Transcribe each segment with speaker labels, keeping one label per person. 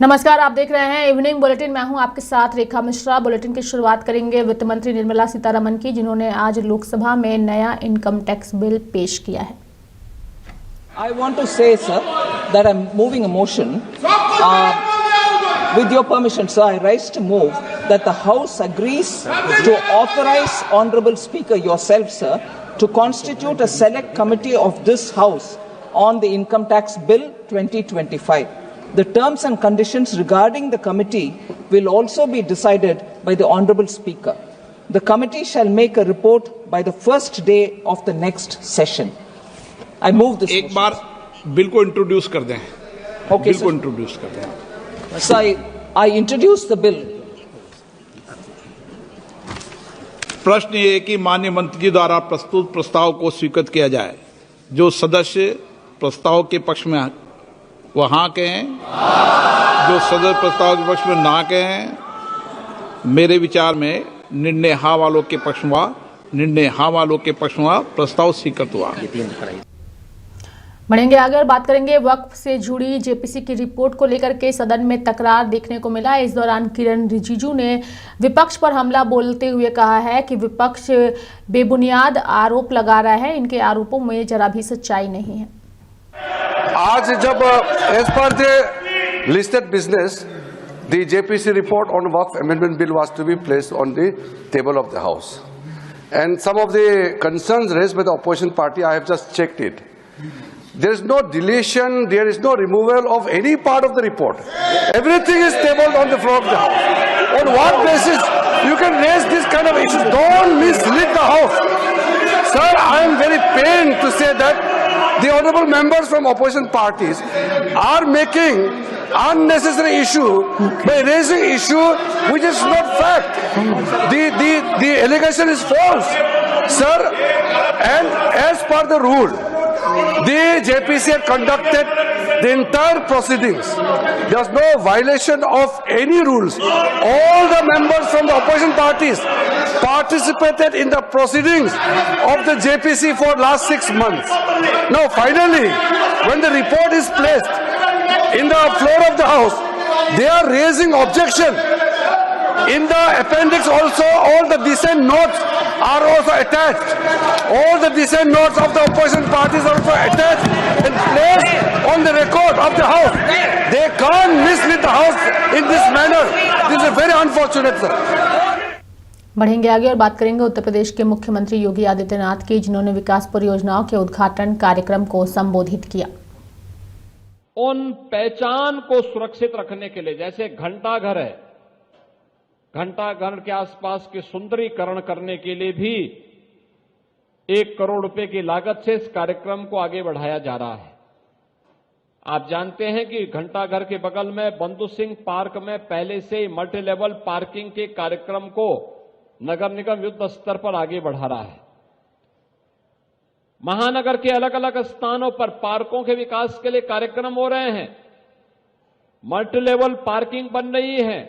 Speaker 1: नमस्कार, आप देख रहे हैं इवनिंग बुलेटिन। मैं हूं आपके साथ रेखा मिश्रा। बुलेटिन की शुरुआत करेंगे वित्त मंत्री निर्मला सीतारमण की, जिन्होंने आज लोकसभा में नया इनकम टैक्स बिल पेश किया है।
Speaker 2: I want to say, sir, that I'm moving a motion. With your permission, sir, I rise to move that the House agrees to authorize Honorable Speaker yourself, sir, to constitute a select committee of this House on the Income Tax Bill 2025. The terms and conditions regarding the committee will also be decided by the Honorable Speaker. The committee shall make a report by the first day of the next session. I move this.
Speaker 3: एक बार bill को introduce कर दें।
Speaker 2: Okay,
Speaker 3: bill को
Speaker 2: sir.
Speaker 3: Introduce कर दें।
Speaker 2: So I introduce the bill.
Speaker 3: प्रश्न ये है कि माननीय मंत्री जी द्वारा प्रस्तुत प्रस्ताव को स्वीकृत किया जाए। जो सदस्य प्रस्ताव के पक्ष में वो हाँ कहें, जो सदस्य प्रस्ताव के पक्ष में ना कहें। मेरे विचार में निर्णय हाँ वालों के पक्ष हुआ, निर्णय हाँ वालों के पक्ष हुआ, प्रस्ताव स्वीकृत हुआ।
Speaker 1: बढ़ेंगे आगे और बात करेंगे वक्फ से जुड़ी जेपीसी की रिपोर्ट को लेकर के सदन में तकरार देखने को मिला। इस दौरान किरण रिजिजू ने विपक्ष पर हमला बोलते हुए कहा है कि विपक्ष बेबुनियाद आरोप लगा रहा है, इनके आरोपों में जरा भी सच्चाई नहीं है।
Speaker 4: आज जब as per the listed business the JPC report on Waqf amendment bill was to be placed on the table of the house and some of the concerns raised by the opposition party I have just checked it. There is no deletion, there is no removal of any part of the report. Everything is tabled on the floor of the House. On what basis you can raise this kind of issues? Don't mislead the House. Sir, I am very pained to say that the honorable members from opposition parties are making unnecessary issue by raising issue which is not fact. The allegation is false, sir, and as per the rule, the JPC had conducted the entire proceedings. There was no violation of any rules. All the members from the opposition parties participated in the proceedings of the JPC for last 6 months. Now finally, when the report is placed in the floor of the House, they are raising objection. In the appendix also, all the dissent notes are also attached. All the dissent notes of the opposition parties are also attached and placed on the record of the House. They can't mislead the House in this manner. This is very unfortunate, sir.
Speaker 1: बढ़ेंगे आगे और बात करेंगे उत्तर प्रदेश के मुख्यमंत्री योगी आदित्यनाथ की, जिन्होंने विकास परियोजनाओं के उद्घाटन कार्यक्रम को संबोधित किया।
Speaker 5: उन पहचान को सुरक्षित रखने के लिए, जैसे घंटा घर है, घंटा घर के आसपास के सुंदरीकरण करने के लिए भी 1 करोड़ रुपए की लागत से इस कार्यक्रम को आगे बढ़ाया जा रहा है। आप जानते हैं कि घंटा घर के बगल में बंधु सिंह पार्क में पहले से ही मल्टी लेवल पार्किंग के कार्यक्रम को नगर निगम युद्ध स्तर पर आगे बढ़ा रहा है। महानगर के अलग अलग स्थानों पर पार्कों के विकास के लिए कार्यक्रम हो रहे हैं, मल्टी लेवल पार्किंग बन रही है,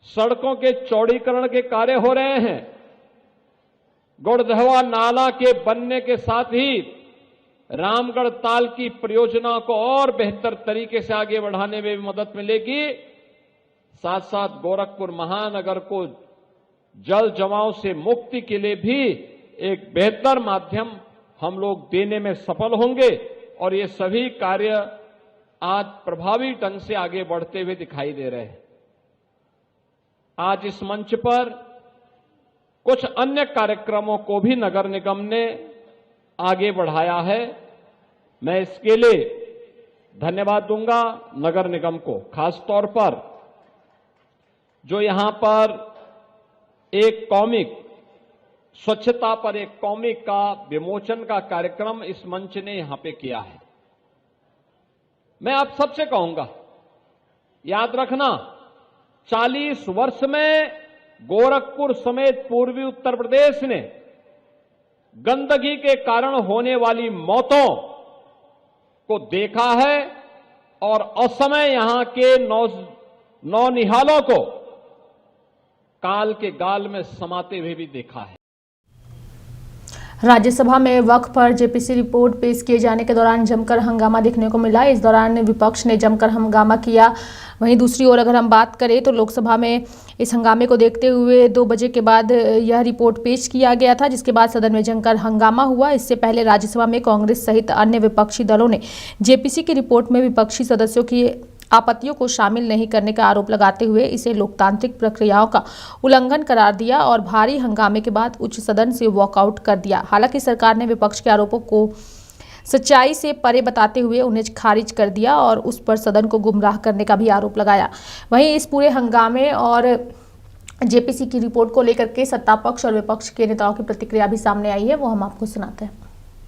Speaker 5: सड़कों के चौड़ीकरण के कार्य हो रहे हैं, गुड़धवा नाला के बनने के साथ ही रामगढ़ ताल की परियोजना को और बेहतर तरीके से आगे बढ़ाने में भी मदद मिलेगी। साथ साथ गोरखपुर महानगर को जल जमाव से मुक्ति के लिए भी एक बेहतर माध्यम हम लोग देने में सफल होंगे और ये सभी कार्य आज प्रभावी ढंग से आगे बढ़ते हुए दिखाई दे रहे हैं। आज इस मंच पर कुछ अन्य कार्यक्रमों को भी नगर निगम ने आगे बढ़ाया है। मैं इसके लिए धन्यवाद दूंगा नगर निगम को, खास तौर पर जो यहां पर एक कॉमिक, स्वच्छता पर एक कॉमिक का विमोचन का कार्यक्रम इस मंच ने यहां पे किया है। मैं आप सबसे कहूंगा, याद रखना, 40 वर्ष में गोरखपुर समेत पूर्वी उत्तर प्रदेश ने गंदगी के कारण होने वाली मौतों को देखा है और असमय यहां के नौनिहालों को काल के गाल में समाते हुए भी देखा है।
Speaker 1: राज्यसभा में वक्फ पर जेपीसी रिपोर्ट पेश किए जाने के दौरान जमकर हंगामा देखने को मिला। इस दौरान विपक्ष ने जमकर हंगामा किया। वहीं दूसरी ओर अगर हम बात करें तो लोकसभा में इस हंगामे को देखते हुए 2 बजे के बाद यह रिपोर्ट पेश किया गया था, जिसके बाद सदन में जमकर हंगामा हुआ। इससे पहले राज्यसभा में कांग्रेस सहित अन्य विपक्षी दलों ने जेपीसी की रिपोर्ट में विपक्षी सदस्यों की आपत्तियों को शामिल नहीं करने का आरोप लगाते हुए इसे लोकतांत्रिक प्रक्रियाओं का उल्लंघन करार दिया और भारी हंगामे के बाद उच्च सदन से वॉकआउट कर दिया। हालांकि सरकार ने विपक्ष के आरोपों को सच्चाई से परे बताते हुए उन्हें खारिज कर दिया और उस पर सदन को गुमराह करने का भी आरोप लगाया। वहीं इस पूरे हंगामे और जेपीसी की रिपोर्ट को लेकर के सत्ता पक्ष और विपक्ष के नेताओं की प्रतिक्रिया भी सामने आई है, वो हम आपको सुनाते हैं।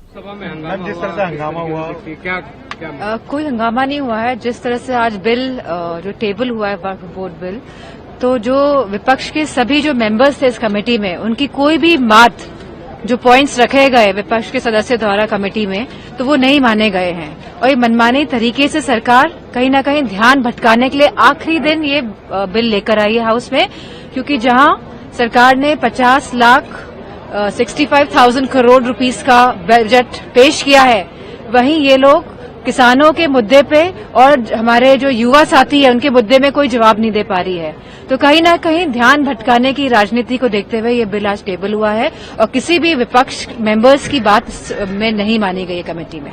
Speaker 6: सभा में हंगामा, जिस तरह से हंगामा हुआ, क्या
Speaker 7: कोई हंगामा नहीं हुआ है। जिस तरह से आज बिल जो टेबल हुआ है वक्फ बोर्ड बिल, तो जो विपक्ष के सभी जो मेंबर्स थे इस कमेटी में, उनकी कोई भी बात जो पॉइंट्स रखे गए विपक्ष के सदस्य द्वारा कमेटी में, तो वो नहीं माने गए हैं। और ये मनमानी तरीके से सरकार कहीं न कहीं ध्यान भटकाने के लिए आखिरी दिन ये बिल लेकर आई है हाउस में, क्योंकि जहां सरकार ने 65,000 करोड़ रुपीस का बजट पेश किया है, वहीं ये लोग किसानों के मुद्दे पे और हमारे जो युवा साथी है उनके मुद्दे में कोई जवाब नहीं दे पा रही है। तो कहीं ना कहीं ध्यान भटकाने की राजनीति को देखते हुए ये बिल आज टेबल हुआ है और किसी भी विपक्ष मेंबर्स की बात में नहीं मानी गई है कमेटी में।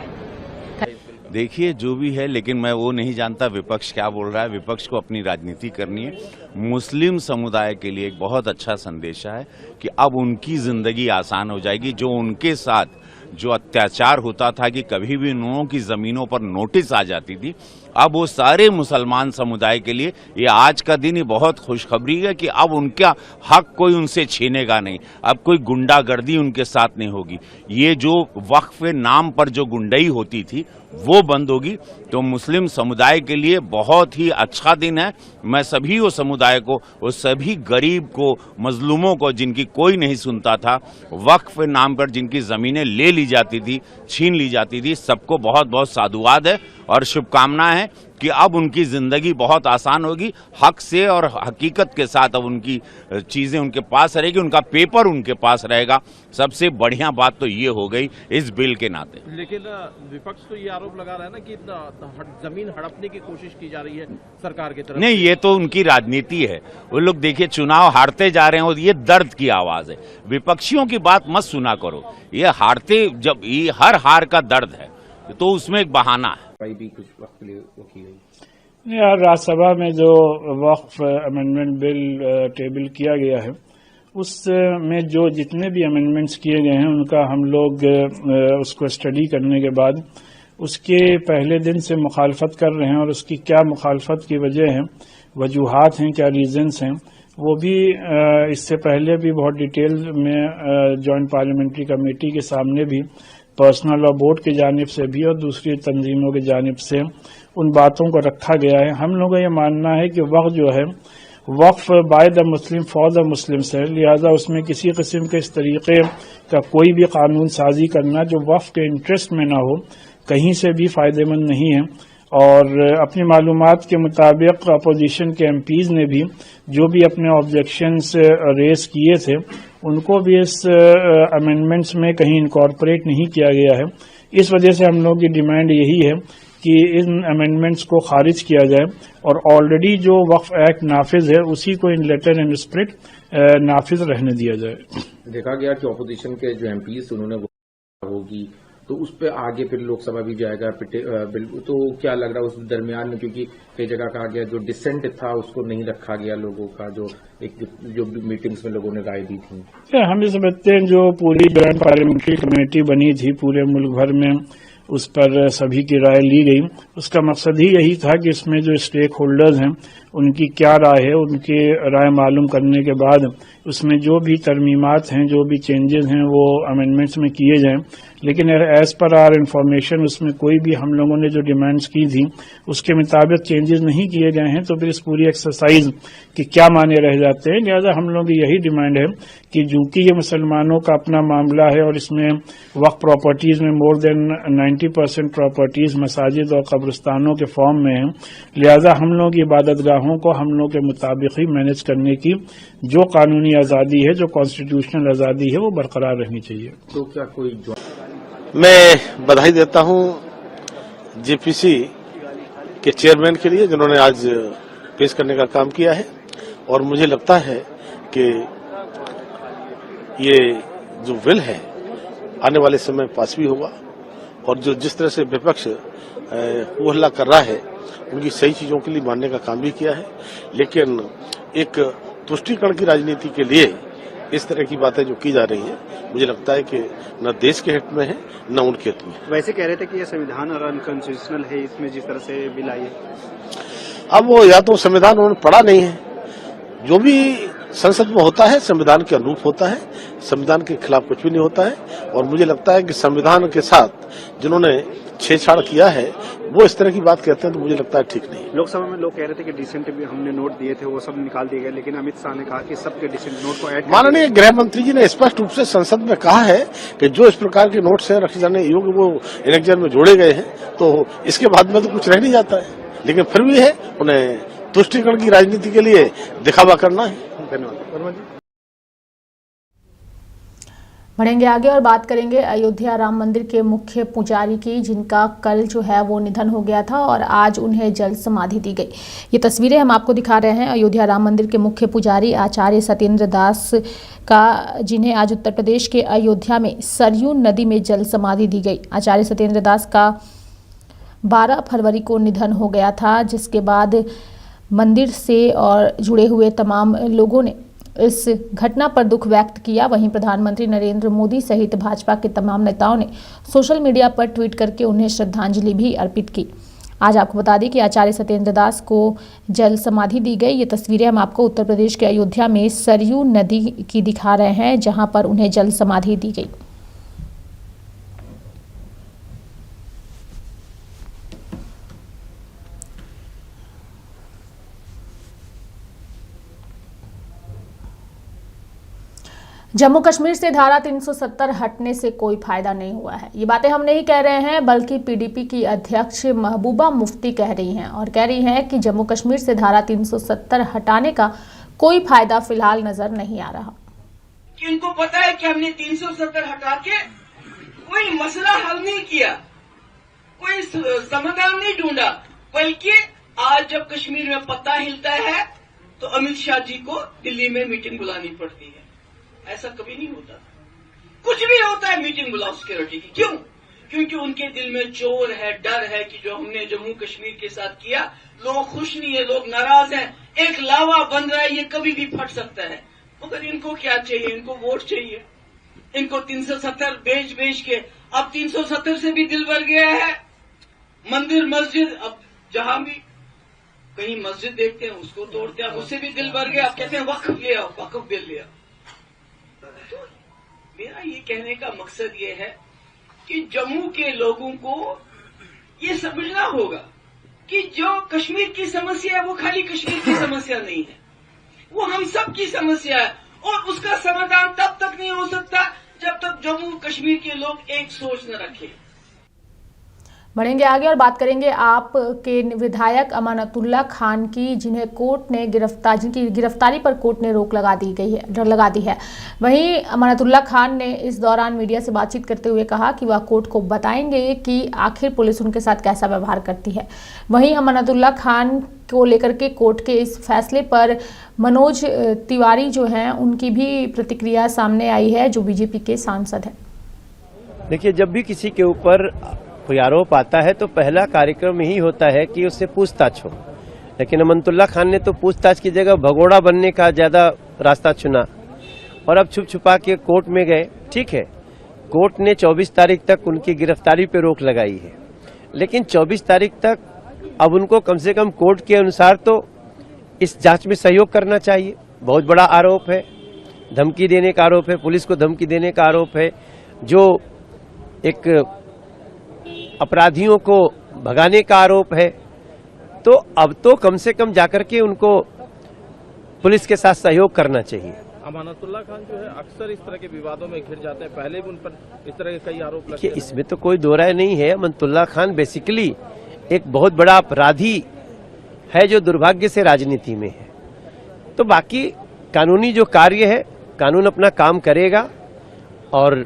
Speaker 8: देखिए जो भी है, लेकिन मैं वो नहीं जानता विपक्ष क्या बोल रहा है। विपक्ष को अपनी राजनीति करनी है। मुस्लिम समुदाय के लिए एक बहुत अच्छा संदेश है कि अब उनकी जिंदगी आसान हो जाएगी। जो उनके साथ जो अत्याचार होता था कि कभी भी उन्होंने की जमीनों पर नोटिस आ जाती थी, अब वो सारे मुसलमान समुदाय के लिए ये आज का दिन ही बहुत खुशखबरी है कि अब उनका हक कोई उनसे छीनेगा नहीं। अब कोई गुंडागर्दी उनके साथ नहीं होगी। ये जो वक्फ के नाम पर जो गुंडई होती थी वो बंद होगी। तो मुस्लिम समुदाय के लिए बहुत ही अच्छा दिन है। मैं सभी वो समुदाय को, वो सभी गरीब को, मजलूमों को जिनकी कोई नहीं सुनता था, वक्फ के नाम पर जिनकी जमीनें ले ली जाती थी, छीन ली जाती थी, सबको बहुत बहुत साधुवाद है और शुभकामनाएं हैं कि अब उनकी जिंदगी बहुत आसान होगी। हक से और हकीकत के साथ अब उनकी चीजें उनके पास रहेगी, उनका पेपर उनके पास रहेगा। सबसे बढ़िया बात तो ये हो गई इस बिल के नाते।
Speaker 6: लेकिन विपक्ष तो ये आरोप लगा रहा है ना कि जमीन हड़पने की कोशिश की जा रही है सरकार की तरफ। नहीं,
Speaker 8: ये तो उनकी राजनीति है। वो लोग देखिए चुनाव हारते जा रहे हैं और ये दर्द की आवाज है। विपक्षियों की बात मत सुना करो। ये हारते, जब ये हर हार का दर्द है तो उसमें एक बहाना है।
Speaker 6: भी कुछ वक्त के लिए वो की गई
Speaker 9: यार, राज्यसभा में जो वक्फ अमेंडमेंट बिल टेबल किया गया है, उसमें जो जितने भी अमेंडमेंट्स किए गए हैं उनका हम लोग उसको स्टडी करने के बाद उसके पहले दिन से मुखालफत कर रहे हैं और उसकी क्या मुखालफत की वजह है, वजूहात हैं, क्या रीजंस हैं, वो भी इससे पहले भी बहुत डिटेल में जॉइंट पार्लियामेंट्री कमेटी के सामने भी, पर्सनल लॉ बोर्ड की जानिब से भी और दूसरी तंजीमों की जानिब से उन बातों को रखा गया है। हम लोगों का ये मानना है कि वक्फ जो है waqf by the Muslim for the Muslims है, लिहाजा उसमें किसी किस्म के इस तरीके का कोई भी कानून साजी करना जो वक्फ के इंटरेस्ट में ना हो, कहीं से भी फायदेमंद नहीं है। और अपनी मालूमात के मुताबिक अपोजिशन के एमपीज ने भी जो भी अपने ऑब्जेक्शंस रेज किए थे उनको भी इस अमेंडमेंट्स में कहीं इनकॉर्पोरेट नहीं किया गया है। इस वजह से हम लोग की डिमांड यही है कि इन अमेंडमेंट्स को खारिज किया जाए और ऑलरेडी जो वक्फ एक्ट नाफिज है उसी को इन लेटर एंड स्पिरिट नाफिज रहने दिया जाए।
Speaker 10: देखा गया कि ऑपोजिशन के जो एमपीज उन्होंने होगी तो उस पर आगे फिर लोकसभा भी जाएगा बिल, तो क्या लग रहा है उस दरमियान में, क्योंकि कई जगह कहा गया जो डिसेंट था उसको नहीं रखा गया लोगों का, जो मीटिंग्स में लोगों ने राय दी थी।
Speaker 9: हम ये समझते हैं जो पूरी जॉइंट पार्लियामेंट्री कमेटी बनी थी पूरे मुल्क भर में, उस पर सभी की राय ली गई। उसका मकसद ही यही था कि इसमें जो स्टेक होल्डर्स हैं उनकी क्या राय है, उनकी राय मालूम करने के बाद उसमें जो भी तरमीमात हैं, जो भी चेंजेस हैं वो अमेंडमेंट्स में किए जाएं। लेकिन एज पर आर इंफॉर्मेशन उसमें कोई भी हम लोगों ने जो डिमांड्स की थी उसके मुताबिक चेंजेस नहीं किए गए हैं, तो फिर इस पूरी एक्सरसाइज के क्या माने रह जाते हैं। लिहाजा हम लोगों की यही डिमांड है कि चूंकि ये मुसलमानों का अपना मामला है और इसमें वक्फ प्रॉपर्टीज में मोर देन 90% प्रॉपर्टीज मसाजिद और कब्रिस्तानों के फॉर्म में है, लिहाजा हम लोगों की इबादतगाहों को हम लोगों के मुताबिक ही मैनेज करने की जो कानूनी आज़ादी है, जो कॉन्स्टिट्यूशनल आज़ादी है, वो बरकरार रहनी चाहिए।
Speaker 10: तो क्या कोई
Speaker 11: मैं बधाई देता हूं जेपीसी के चेयरमैन के लिए जिन्होंने आज पेश करने का काम किया है, और मुझे लगता है कि ये जो बिल है आने वाले समय पास भी होगा, और जो जिस तरह से विपक्ष हो हल्ला कर रहा है उनकी सही चीजों के लिए मानने का काम भी किया है, लेकिन एक तुष्टीकरण की राजनीति के लिए इस तरह की बातें जो की जा रही है मुझे लगता है कि न देश के हित में है न उनके हित में।
Speaker 12: वैसे कह रहे थे कि ये संविधान और अनकॉन्स्टिट्यूशनल है, इसमें जिस तरह से बिल आई है।
Speaker 11: अब वो या तो संविधान उन्होंने पढ़ा नहीं है, जो भी संसद में होता है संविधान के अनुरूप होता है, संविधान के खिलाफ कुछ भी नहीं होता है, और मुझे लगता है कि संविधान के साथ जिन्होंने छेड़छाड़ किया है वो इस तरह की बात कहते हैं तो मुझे लगता है ठीक नहीं।
Speaker 12: लोकसभा में लोग कह रहे थे कि डिसेंट भी हमने नोट दिए थे वो सब निकाल दिए गए, लेकिन अमित शाह ने कहा कि सबके डिसेंट नोट को ऐड।
Speaker 11: माननीय गृह मंत्री जी ने स्पष्ट रूप से संसद में कहा है कि जो इस प्रकार के नोट्स हैं रखे जाने योग्य वो एनेक्जर में जोड़े गए हैं, तो इसके बाद में तो कुछ रह नहीं जाता है, लेकिन फिर भी है उन्हें तुष्टीकरण की राजनीति के लिए दिखावा करना है। धन्यवाद।
Speaker 1: बढ़ेंगे आगे और बात करेंगे अयोध्या राम मंदिर के मुख्य पुजारी की, जिनका कल जो है वो निधन हो गया था और आज उन्हें जल समाधि दी गई। ये तस्वीरें हम आपको दिखा रहे हैं अयोध्या राम मंदिर के मुख्य पुजारी आचार्य सत्येंद्र दास का, जिन्हें आज उत्तर प्रदेश के अयोध्या में सरयू नदी में जल समाधि दी गई। आचार्य सत्येंद्र दास का 12 फरवरी को निधन हो गया था, जिसके बाद मंदिर से और जुड़े हुए तमाम लोगों ने इस घटना पर दुख व्यक्त किया। वहीं प्रधानमंत्री नरेंद्र मोदी सहित भाजपा के तमाम नेताओं ने सोशल मीडिया पर ट्वीट करके उन्हें श्रद्धांजलि भी अर्पित की। आज आपको बता दें कि आचार्य सत्येंद्र दास को जल समाधि दी गई। ये तस्वीरें हम आपको उत्तर प्रदेश के अयोध्या में सरयू नदी की दिखा रहे हैं, जहां पर उन्हें जल समाधि दी गई। जम्मू कश्मीर से धारा 370 हटने से कोई फायदा नहीं हुआ है। ये बातें हम नहीं कह रहे हैं, बल्कि पीडीपी की अध्यक्ष महबूबा मुफ्ती कह रही हैं और कह रही हैं कि जम्मू कश्मीर से धारा 370 हटाने का कोई फायदा फिलहाल नजर नहीं आ रहा।
Speaker 13: कि उनको पता है कि हमने 370 हटा के कोई मसला हल नहीं किया, कोई समाधान नहीं ढूंढा, बल्कि आज जब कश्मीर में पत्ता हिलता है तो अमित शाह जी को दिल्ली में मीटिंग बुलानी पड़ती है। ऐसा कभी नहीं होता, कुछ भी होता है मीटिंग बुलाओ सिक्योरिटी की। क्यों? क्योंकि उनके दिल में चोर है, डर है कि जो हमने जम्मू कश्मीर के साथ किया, लोग खुश नहीं है, लोग नाराज हैं, एक लावा बन रहा है, ये कभी भी फट सकता है। मगर इनको क्या चाहिए? इनको वोट चाहिए। इनको 370 बेच के अब 370 से भी दिल भर गया है। मंदिर मस्जिद, अब जहां भी कहीं मस्जिद देखते हैं उसको तोड़ते हैं, उससे भी दिल भर गया। अब कहते हैं वक्फ लिया, वक्फ बिल लिया। तो मेरा ये कहने का मकसद ये है कि जम्मू के लोगों को ये समझना होगा कि जो कश्मीर की समस्या है वो खाली कश्मीर की समस्या नहीं है, वो हम सब की समस्या है, और उसका समाधान तब तक नहीं हो सकता जब तक जम्मू कश्मीर के लोग एक सोच न रखें।
Speaker 1: बढ़ेंगे आगे और बात करेंगे आपके विधायक अमानतुल्लाह खान की, जिन्हें कोर्ट ने जिनकी गिरफ्तारी पर कोर्ट ने रोक लगा दी है। वहीं अमानतुल्लाह खान ने इस दौरान मीडिया से बातचीत करते हुए कहा कि वह कोर्ट को बताएंगे कि आखिर पुलिस उनके साथ कैसा व्यवहार करती है। वहीं अमानतुल्लाह खान को लेकर के कोर्ट के इस फैसले पर मनोज तिवारी जो हैं उनकी भी प्रतिक्रिया सामने आई है, जो बीजेपी के सांसद हैं।
Speaker 14: देखिए, जब भी किसी के ऊपर कोई आरोप आता है तो पहला कार्यक्रम यही होता है कि उससे पूछताछ हो, लेकिन अमानतुल्लाह खान ने तो पूछताछ की जगह भगोड़ा बनने का ज्यादा रास्ता चुना और अब छुप छुपा के कोर्ट में गए। ठीक है, कोर्ट ने 24 तारीख तक उनकी गिरफ्तारी पे रोक लगाई है, लेकिन 24 तारीख तक अब उनको कम से कम कोर्ट के अनुसार तो इस जांच में सहयोग करना चाहिए। बहुत बड़ा आरोप है, धमकी देने का आरोप है, पुलिस को धमकी देने का आरोप है। जो एक अपराधियों को भगाने का आरोप है, तो अब तो कम से कम जाकर के उनको पुलिस के साथ सहयोग करना चाहिए।
Speaker 6: अमानतुल्लाह खान जो है अक्सर इस तरह के विवादों में घिर जाते हैं, पहले भी उन पर इस तरह के कई आरोप लगते हैं।
Speaker 14: इसमें तो कोई दो राय नहीं है। अमानतुल्लाह खान बेसिकली एक बहुत बड़ा अपराधी है जो दुर्भाग्य से राजनीति में है। तो बाकी कानूनी जो कार्य है, कानून अपना काम करेगा और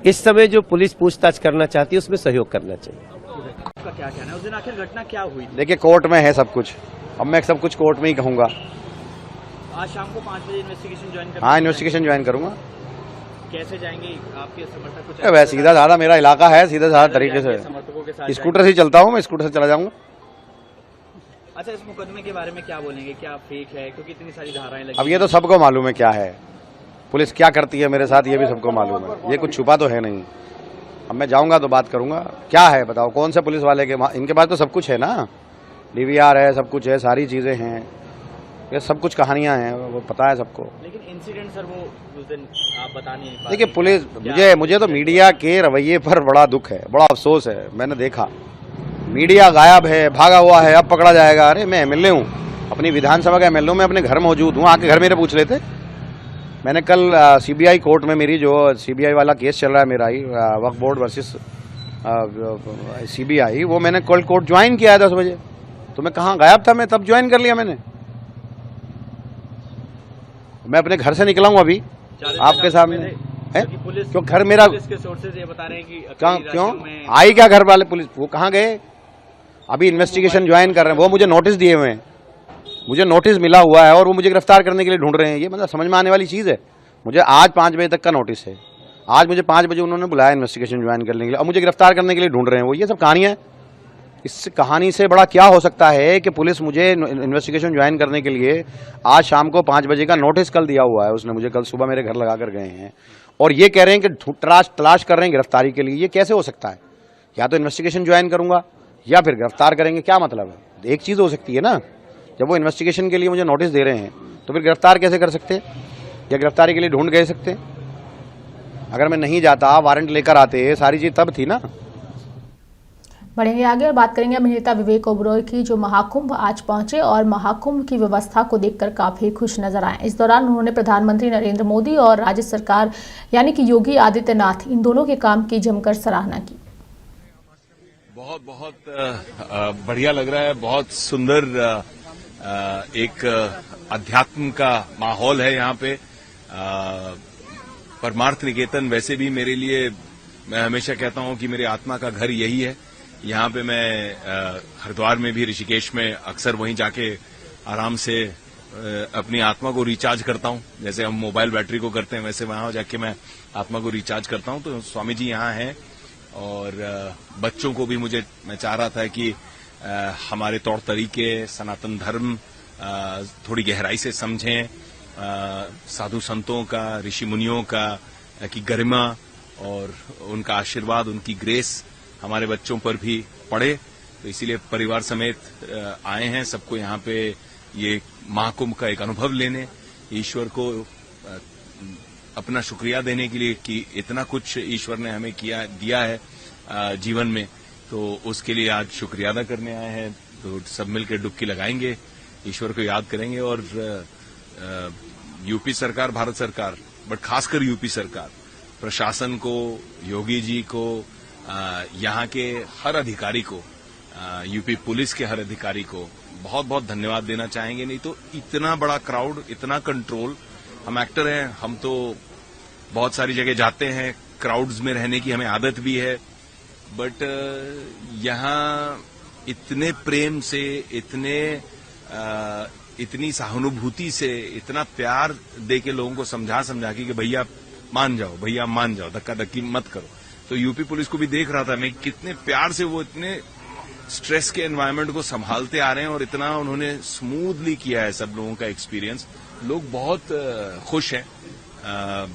Speaker 14: इस समय जो पुलिस पूछताछ करना चाहती है उसमें सहयोग करना चाहिए।
Speaker 6: आपका क्या कहना है, उस दिन आखिर घटना क्या हुई?
Speaker 15: देखिए, कोर्ट में है सब कुछ, अब मैं सब कुछ कोर्ट में ही कहूंगा।
Speaker 6: आज शाम को 5 बजे इन्वेस्टिगेशन ज्वाइन करेंगे?
Speaker 15: हाँ, इन्वेस्टिगेशन ज्वाइन करूंगा।
Speaker 6: कैसे जाएंगे? आपके समर्थक कुछ
Speaker 15: वैसे सीधा साधा मेरा इलाका है, सीधा साधा तरीके से
Speaker 6: समर्थकों के साथ
Speaker 15: स्कूटर से चलता हूँ, मैं स्कूटर से चला जाऊंगा।
Speaker 6: अच्छा, इस मुकदमे के बारे में क्या बोलेंगे, क्या फेक है, क्योंकि इतनी सारी धाराएं लगी?
Speaker 15: अब ये तो सबको मालूम है क्या है, पुलिस क्या करती है मेरे साथ, ये भी सबको मालूम है, ये कुछ छुपा तो है नहीं। अब मैं जाऊंगा तो बात करूंगा, क्या है बताओ, कौन से पुलिस वाले के, इनके पास तो सब कुछ है ना, डीवीआर है, सब कुछ है, सारी चीजें हैं, ये सब कुछ कहानियां हैं, वो पता है सबको।
Speaker 6: लेकिन इंसिडेंट सर वो उस दिन आप बता नहीं पाए।
Speaker 15: देखिए, पुलिस मुझे तो मीडिया के रवैये पर बड़ा दुख है, बड़ा अफसोस है। मैंने देखा मीडिया गायब है, भागा हुआ है, अब पकड़ा जाएगा। अरे मैं एमएलए हूँ, अपनी विधानसभा का एमएलए हूँ, मैं अपने घर मौजूद हूँ, आके घर मेरे पूछ लेते। मैंने कल सीबीआई कोर्ट में मेरी जो सीबीआई वाला केस चल रहा है मेरा ही, वक्फ बोर्ड वर्सेस सीबीआई, वो मैंने कल कोर्ट ज्वाइन किया है 10 बजे। तो मैं कहाँ गायब था, मैं तब ज्वाइन कर लिया मैंने। मैं अपने घर से निकला हूँ अभी आपके सामने है, क्यों घर मेरा,
Speaker 6: पुलिस के सोर्सेज ये बता रहे हैं कि
Speaker 15: क्यों आई क्या घर वाले पुलिस, वो कहाँ गए? अभी इन्वेस्टिगेशन ज्वाइन कर रहे हैं, वो मुझे नोटिस दिए हुए हैं, मुझे नोटिस मिला हुआ है और वो मुझे गिरफ्तार करने के लिए ढूंढ रहे हैं। ये मतलब समझ में आने वाली चीज़ है। मुझे आज 5 बजे तक का नोटिस है, आज मुझे 5 बजे उन्होंने बुलाया इन्वेस्टिगेशन ज्वाइन करने के लिए, और मुझे गिरफ्तार करने के लिए ढूंढ रहे हैं। वो ये सब कहानियाँ है। इस कहानी से बड़ा क्या हो सकता है कि पुलिस मुझे इन्वेस्टिगेशन ज्वाइन करने के लिए आज शाम को 5 बजे का नोटिस कल दिया हुआ है, उसने मुझे कल सुबह मेरे घर लगा कर गए हैं, और ये कह रहे हैं कि तलाश कर रहे हैं गिरफ्तारी के लिए। ये कैसे हो सकता है? या तो इन्वेस्टिगेशन ज्वाइन करूंगा या फिर गिरफ्तार करेंगे, क्या मतलब है? एक चीज हो सकती है ना, जब वो इन्वेस्टिगेशन के लिए मुझे नोटिस दे रहे हैं तो फिर गिरफ्तार कैसे कर सकते हैं, या गिरफ्तारी के लिए ढूंढ गए सकते हैं? अगर मैं नहीं जाता, वारंट लेकर आते, सारी चीज तब थी ना।
Speaker 1: बढ़ेंगे आगे और बात करेंगे अभिनेता विवेक ओबरॉय की, जो महाकुंभ आज पहुंचे और महाकुंभ की व्यवस्था को देखकर काफी खुश नजर आए। इस दौरान उन्होंने प्रधानमंत्री नरेंद्र मोदी और राज्य सरकार यानी कि योगी आदित्यनाथ, इन दोनों के काम की जमकर सराहना की।
Speaker 8: बहुत बहुत बढ़िया लग रहा है, बहुत सुंदर एक अध्यात्म का माहौल है यहाँ पे। परमार्थ निकेतन वैसे भी मेरे लिए, मैं हमेशा कहता हूँ कि मेरी आत्मा का घर यही है। यहाँ पे मैं हरिद्वार में भी, ऋषिकेश में अक्सर वहीं जाके आराम से अपनी आत्मा को रिचार्ज करता हूँ। जैसे हम मोबाइल बैटरी को करते हैं, वैसे वहां जाके मैं आत्मा को रिचार्ज करता हूँ। तो स्वामी जी यहाँ हैं, और बच्चों को भी मैं चाह रहा था कि हमारे तौर तरीके, सनातन धर्म थोड़ी गहराई से समझें, साधु संतों का, ऋषि मुनियों का की गरिमा और उनका आशीर्वाद, उनकी ग्रेस हमारे बच्चों पर भी पड़े। तो इसीलिए परिवार समेत आए हैं, सबको यहाँ पे ये महाकुंभ का एक अनुभव लेने, ईश्वर को अपना शुक्रिया देने के लिए कि इतना कुछ ईश्वर ने हमें दिया है जीवन में, तो उसके लिए आज शुक्रिया अदा करने आए हैं। तो सब मिलकर डुबकी लगाएंगे, ईश्वर को याद करेंगे। और यूपी सरकार, भारत सरकार, बट खासकर यूपी सरकार, प्रशासन को, योगी जी को, यहाँ के हर अधिकारी को, यूपी पुलिस के हर अधिकारी को बहुत बहुत धन्यवाद देना चाहेंगे। नहीं तो इतना बड़ा क्राउड, इतना कंट्रोल, हम एक्टर हैं, हम तो बहुत सारी जगह जाते हैं, क्राउड्स में रहने की हमें आदत भी है, बट यहाँ इतने प्रेम से, इतनी सहानुभूति से, इतना प्यार दे के लोगों को समझा के कि भैया मान जाओ, भैया मान जाओ, धक्का धक्की मत करो। तो यूपी पुलिस को भी देख रहा था मैं, कितने प्यार से वो इतने स्ट्रेस के एनवायरनमेंट को संभालते आ रहे हैं, और इतना उन्होंने स्मूथली किया है सब लोगों का एक्सपीरियंस। लोग बहुत खुश हैं,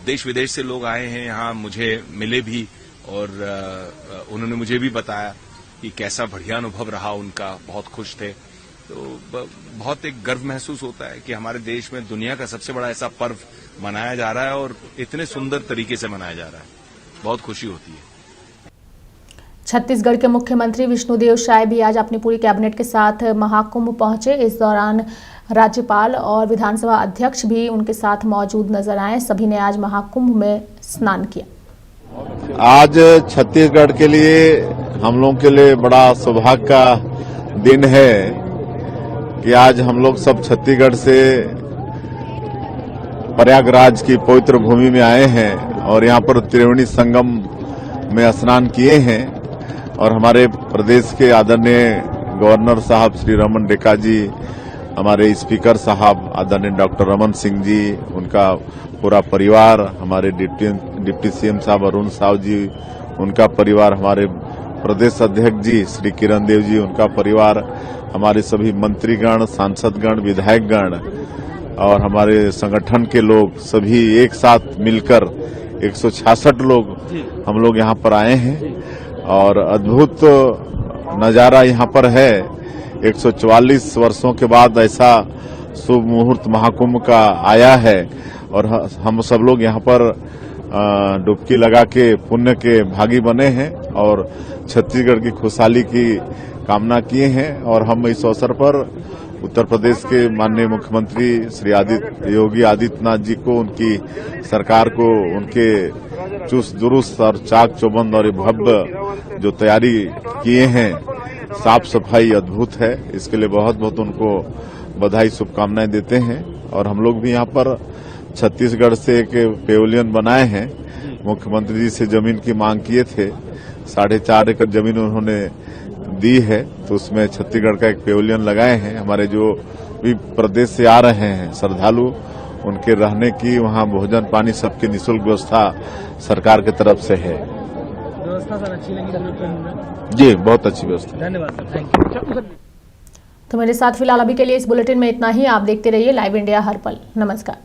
Speaker 8: देश विदेश से लोग आए हैं यहाँ, मुझे मिले भी, और उन्होंने मुझे भी बताया कि कैसा बढ़िया अनुभव रहा उनका, बहुत खुश थे। तो बहुत एक गर्व महसूस होता है कि हमारे देश में दुनिया का सबसे बड़ा ऐसा पर्व मनाया जा रहा है, और इतने सुंदर तरीके से मनाया जा रहा है, बहुत खुशी होती है।
Speaker 1: छत्तीसगढ़ के मुख्यमंत्री विष्णुदेव साय भी आज अपनी पूरी कैबिनेट के साथ महाकुंभ पहुंचे। इस दौरान राज्यपाल और विधानसभा अध्यक्ष भी उनके साथ मौजूद नजर आए। सभी ने आज महाकुंभ में स्नान किया।
Speaker 16: आज छत्तीसगढ़ के लिए, हम लोगों के लिए बड़ा सौभाग्य का दिन है कि आज हम लोग सब छत्तीसगढ़ से प्रयागराज की पवित्र भूमि में आए हैं और यहाँ पर त्रिवेणी संगम में स्नान किए हैं। और हमारे प्रदेश के आदरणीय गवर्नर साहब श्री रमन रेखा जी, हमारे स्पीकर साहब आदरणीय डॉक्टर रमन सिंह जी, उनका पूरा परिवार, हमारे डिप्टी सीएम साहब अरुण साव जी, उनका परिवार, हमारे प्रदेश अध्यक्ष जी श्री किरण देव जी, उनका परिवार, हमारे सभी मंत्रीगण, सांसदगण, विधायकगण और हमारे संगठन के लोग सभी एक साथ मिलकर 166 लोग हम लोग यहाँ पर आए हैं और अद्भुत नजारा यहाँ पर है। 144 वर्षों के बाद ऐसा शुभ मुहूर्त महाकुंभ का आया है और हम सब लोग यहाँ पर डुबकी लगा के पुण्य के भागी बने हैं और छत्तीसगढ़ की खुशहाली की कामना किए हैं। और हम इस अवसर पर उत्तर प्रदेश के माननीय मुख्यमंत्री श्री योगी आदित्यनाथ जी को, उनकी सरकार को, उनके चुस्त दुरुस्त और चाक चौबंद और भव्य जो तैयारी किए हैं, साफ सफाई अद्भुत है, इसके लिए बहुत बहुत उनको बधाई शुभकामनाएं देते हैं। और हम लोग भी यहाँ पर छत्तीसगढ़ से एक पेविलियन बनाए हैं। मुख्यमंत्री जी से जमीन की मांग किए थे, 4.5 एकड़ जमीन उन्होंने दी है, तो उसमें छत्तीसगढ़ का एक पेविलियन लगाए हैं। हमारे जो भी प्रदेश से आ रहे हैं श्रद्धालु, उनके रहने की, वहाँ भोजन पानी सबकी निःशुल्क व्यवस्था सरकार की तरफ से है।
Speaker 6: व्यवस्था सर अच्छी लगी
Speaker 16: जी, बहुत अच्छी व्यवस्था।
Speaker 6: धन्यवाद सर, थैंक यू।
Speaker 1: तो मेरे साथ फिलहाल अभी के लिए इस बुलेटिन में इतना ही। आप देखते रहिए लाइव इंडिया हर पल। नमस्कार।